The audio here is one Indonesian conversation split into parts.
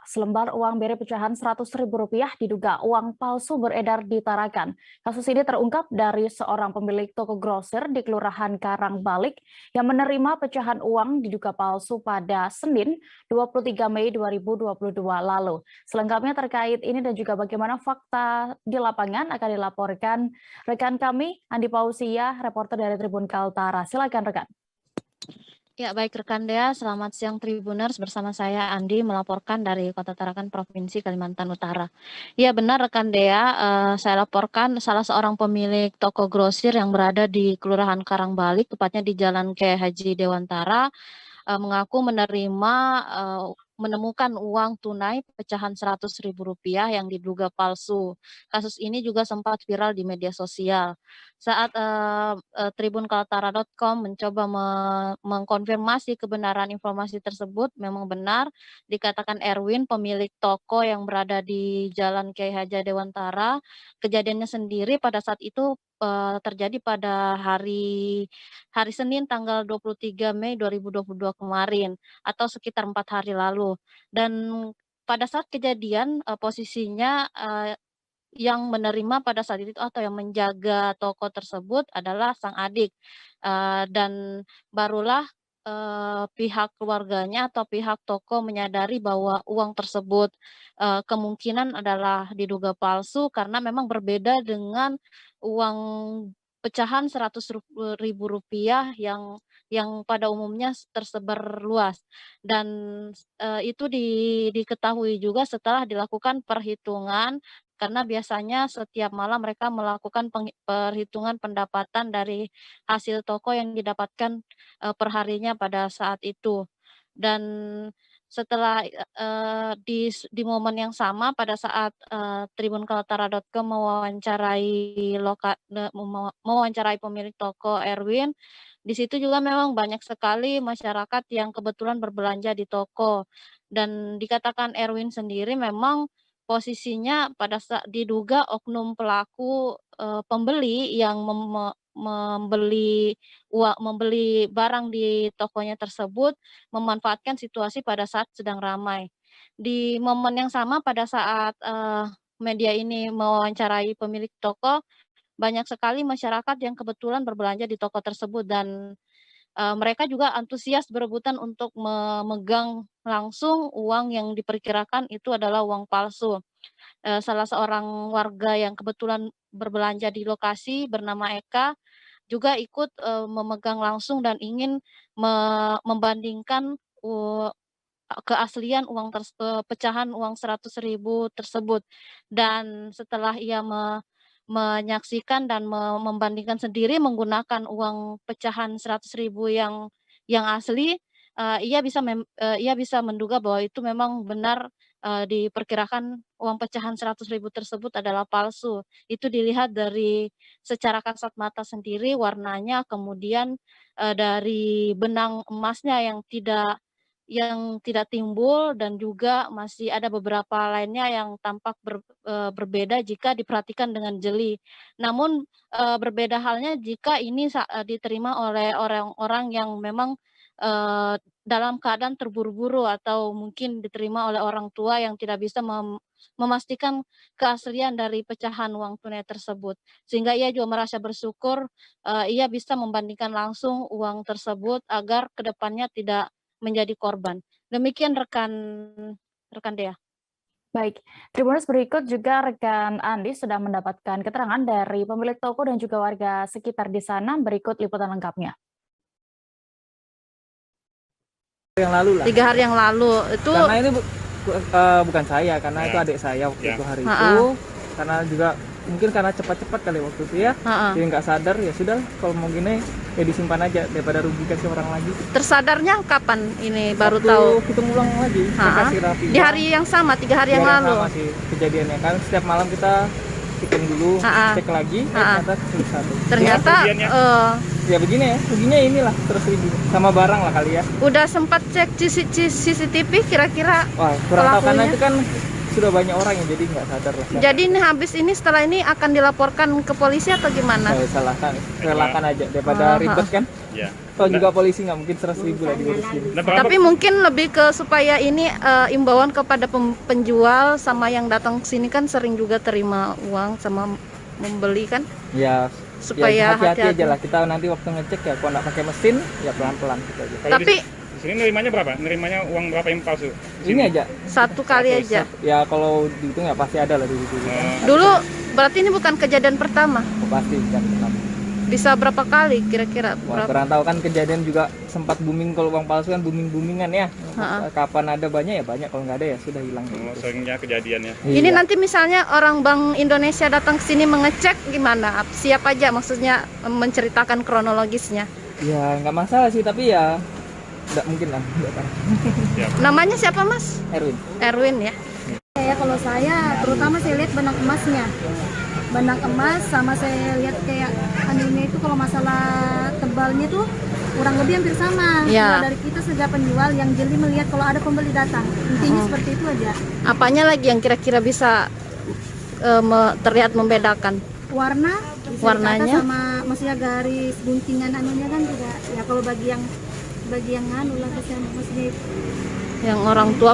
Selembar uang beri pecahan Rp100.000 diduga uang palsu beredar di Tarakan. Kasus ini terungkap dari seorang pemilik toko grosir di Kelurahan Karangbalik yang menerima pecahan uang diduga palsu pada Senin 23 Mei 2022 lalu. Selengkapnya terkait ini dan juga bagaimana fakta di lapangan akan dilaporkan rekan kami Andi Pausia, reporter dari Tribun Kaltara. Silakan rekan. Ya, baik rekan Dea, selamat siang Tribuners, bersama saya Andi melaporkan dari Kota Tarakan, Provinsi Kalimantan Utara. Ya benar rekan Dea, saya laporkan salah seorang pemilik toko grosir yang berada di Kelurahan Karangbalik, tepatnya di Jalan Kiai Haji Dewantara, mengaku menemukan uang tunai pecahan Rp100.000 yang diduga palsu. Kasus ini juga sempat viral di media sosial. Saat tribunkaltara.com mencoba mengkonfirmasi kebenaran informasi tersebut, memang benar dikatakan Erwin, pemilik toko yang berada di Jalan Kiai Haji Dewantara. Kejadiannya sendiri pada saat itu terjadi pada hari Senin tanggal 23 Mei 2022 kemarin atau sekitar 4 hari lalu. Dan pada saat kejadian posisinya yang menerima pada saat itu atau yang menjaga toko tersebut adalah sang adik, dan barulah pihak keluarganya atau pihak toko menyadari bahwa uang tersebut kemungkinan adalah diduga palsu karena memang berbeda dengan uang pecahan Rp100.000 yang pada umumnya tersebar luas. Dan itu diketahui juga setelah dilakukan perhitungan, karena biasanya setiap malam mereka melakukan perhitungan pendapatan dari hasil toko yang didapatkan perharinya pada saat itu. Dan setelah di momen yang sama pada saat tribunkaltara.com mewawancarai pemilik toko Erwin, di situ juga memang banyak sekali masyarakat yang kebetulan berbelanja di toko. Dan dikatakan Erwin sendiri memang posisinya pada saat diduga oknum pelaku pembeli yang membeli barang di tokonya tersebut, memanfaatkan situasi pada saat sedang ramai. Di momen yang sama pada saat media ini mewawancarai pemilik toko, banyak sekali masyarakat yang kebetulan berbelanja di toko tersebut dan mereka juga antusias berebutan untuk memegang langsung uang yang diperkirakan itu adalah uang palsu. Salah seorang warga yang kebetulan berbelanja di lokasi bernama Eka juga ikut memegang langsung dan ingin membandingkan keaslian pecahan uang 100.000 tersebut. Dan setelah ia menyaksikan dan membandingkan sendiri menggunakan uang pecahan 100.000 yang asli, ia bisa menduga bahwa itu memang benar, diperkirakan uang pecahan 100.000 tersebut adalah palsu. Itu dilihat dari secara kasat mata sendiri warnanya, kemudian dari benang emasnya yang tidak timbul, dan juga masih ada beberapa lainnya yang tampak berbeda jika diperhatikan dengan jeli. Namun berbeda halnya jika ini diterima oleh orang-orang yang memang dalam keadaan terburu-buru atau mungkin diterima oleh orang tua yang tidak bisa memastikan keaslian dari pecahan uang tunai tersebut. Sehingga ia juga merasa bersyukur ia bisa membandingkan langsung uang tersebut agar kedepannya tidak menjadi korban. Demikian rekan Dea. Baik, Tribuners, berikut juga rekan Andi sudah mendapatkan keterangan dari pemilik toko dan juga warga sekitar di sana. Berikut liputan lengkapnya. Yang lalu lah. 3 hari yang lalu itu. Karena ini bukan saya, karena itu adik saya waktu itu hari itu. Karena juga mungkin karena cepat-cepat kali waktu itu ya, jadi nggak sadar, ya sudah kalau mau gini ya disimpan aja daripada rugi kasih orang lagi. Tersadarnya kapan ini baru tahu? Kita ngulang lagi, kasih rapi. Di hari yang sama, 3 hari yang lalu. Masih kejadiannya kan setiap malam kita hitung dulu, cek lagi, ternyata kesulitan. Ternyata ya begini ya, ruginya inilah terus ribu sama barang lah kali ya. Udah sempat cek CCTV kira-kira? Wah, kurang tahu karena itu kan sudah banyak orang yang jadi nggak sadar lah. Jadi ini habis ini setelah ini akan dilaporkan ke polisi atau gimana? Relakan aja daripada ribet kan. Ya. Kalau juga polisi nggak mungkin 100.000 lah diurusin. Tapi mungkin lebih ke supaya ini imbauan kepada penjual sama yang datang ke sini kan sering juga terima uang sama membeli kan? Ya. Supaya hati-hati aja lah. Kita nanti waktu ngecek ya, kalau nggak pakai mesin ya pelan-pelan gitu aja. Tapi di sini nerimanya berapa? Nerimanya uang berapa yang palsu? Ini aja. Satu kali aja. Ya kalau dihitung ya pasti ada lah dulu. Dulu berarti ini bukan kejadian pertama? Pasti kan pertama. Bisa berapa kali kira-kira? Kurang tahu kan, kejadian juga sempat booming. Kalau uang palsu kan booming-boomingan ya. Kapan ada banyak ya banyak, kalau nggak ada ya sudah hilang. Seringnya kejadiannya. Ini nanti misalnya orang Bank Indonesia datang ke sini mengecek gimana? Siap aja, maksudnya menceritakan kronologisnya. Ya nggak masalah sih, tapi ya nggak mungkin lah. Namanya siapa Mas? Erwin ya. Ya kalau saya terutama saya lihat benang emasnya. Benang emas sama saya lihat kayak anunya itu kalau masalah tebalnya tuh kurang lebih hampir sama. Ya. Kalau dari kita sebagai penjual yang jeli melihat kalau ada pembeli datang, intinya seperti itu aja. Apanya lagi yang kira-kira bisa terlihat membedakan? Warnanya sama maksudnya garis guntingan anunya kan juga. Ya kalau bagi yang anu lah maksudnya yang orang tua.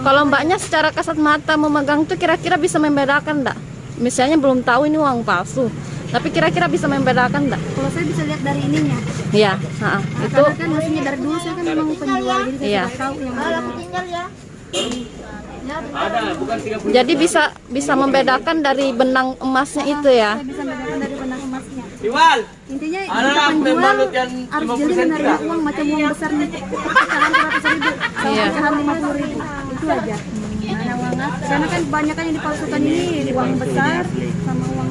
Kalau mbaknya secara kasat mata memegang tuh kira-kira bisa membedakan enggak? Misalnya belum tahu ini uang palsu, tapi kira-kira bisa membedakan enggak? Kalau saya bisa lihat dari ininya. Iya, itu karena kan maksudnya dari dulu saya kan memang penjual, jadi saya sudah tahu yang Jadi bisa membedakan dari benang emasnya itu ya. Saya bisa membedakan dari benang emasnya. Intinya kita penjual harus jeli menerima uang macam uang besar nih, pecahan 100.000 sama pecahan 50.000, itu aja. Karena kan kebanyakan yang dipalsukan ini uang besar sama uang.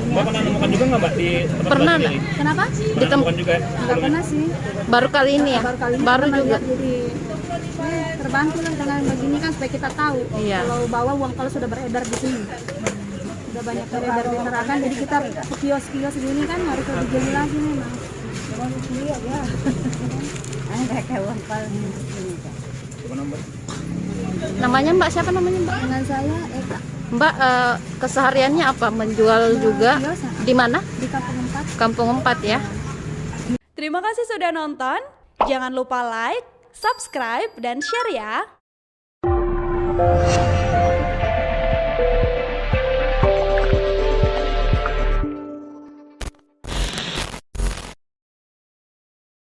Mbak pernah nemukan juga nggak Mbak di tempat Pernah ini? Kenapa? Ditemukan juga ya? Nggak pernah sih. Baru kali ini ya? Baru juga. Jadi terbantu lah dengan begini kan supaya kita tahu kalau bahwa uang palsu sudah beredar di sini. Sudah banyak beredar di masyarakat, jadi kita kios-kios ini kan harus lebih jeli lagi memang. Kayak uang palsu. Namanya Mbak siapa namanya Mbak? Dengan saya Eka. Mbak kesehariannya apa? Menjual juga di mana? Di Kampung 4. Kampung 4 ya. Terima kasih sudah nonton. Jangan lupa like, subscribe, dan share ya.